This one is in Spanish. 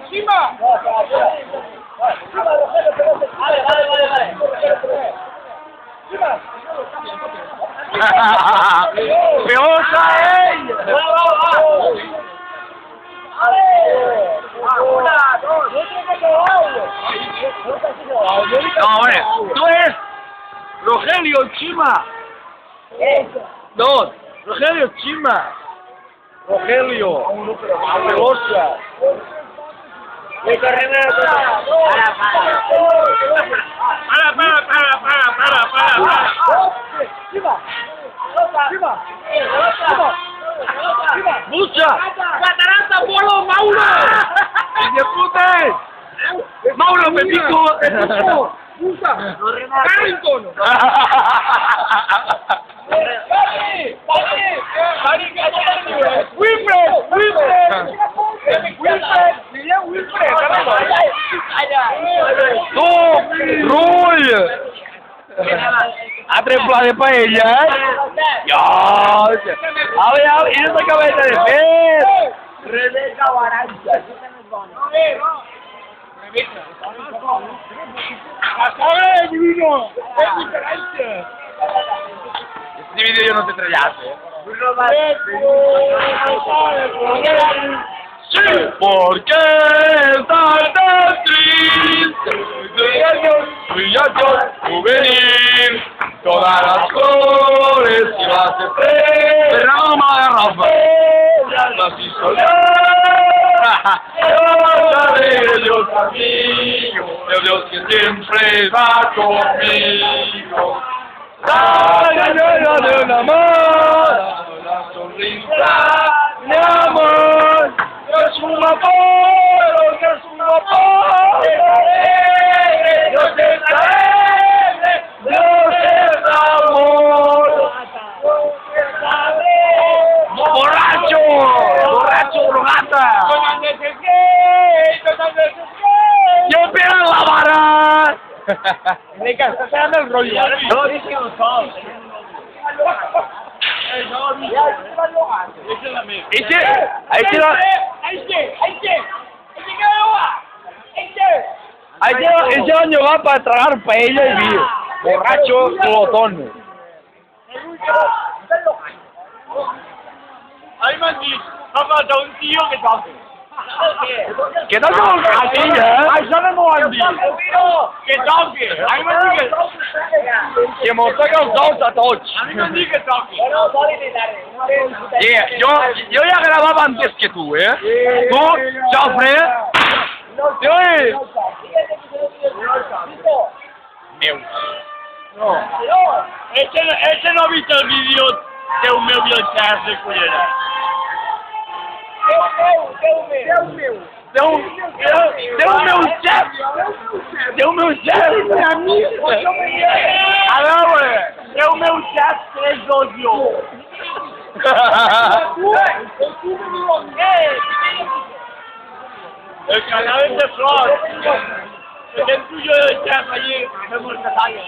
Xima! ¡Peosa ella! No, hombre, tú eres Rogelio Xima. No, Rogelio Xima. Rogelio. Pelosa. Para. ¡Mucha! ¡Catarata Polo Mauro! ¡Disfruten! ¡Mauro, me pico! ¡Musa! ¡Carrington! ¡Wilfred! ¡No! ¡Rull! ¡Ha tremplado de paella! ¡Dios! ¡A ver, y esa cabeza de pez! Rebeca Baranja. Este vídeo yo no te estrellaste. Sí, porque estás tan triste. Brillante juvenil, todas las flores y las estrellas. Derrama de Rafael, las hizo yo de Dios amigo, de Dios que siempre va conmigo. La gallina de una mano, la sonrisa de amor, es un vapor, es un vapor. Dios es alegre, Dios es amor. ¡Borracho! ¡Borracho, drogata! ¡Yo pierdo la vara! Venga, está quedando el rollo. No, dije los dos. Ese año va para tragar paella y vino. Borracho, botón. Ay, maldito, va a faltar un tío que toque. ¿Qué tal con el castillo, Ay, sabemos al tío. Que toque. Ay, maldito. Que me toca un dos a todos. A mí me dice que toque. Yo ya grababa antes que tú, ¿eh? Tú, Joffre. Yo, No. Ese no ha visto el vídeo teu-meu-xèf de Cullera. Teu-meu-xèf. A veure, teu-meu-xèf 321. El canal es de Flor. El tuyo de chef allí, hacemos detalles.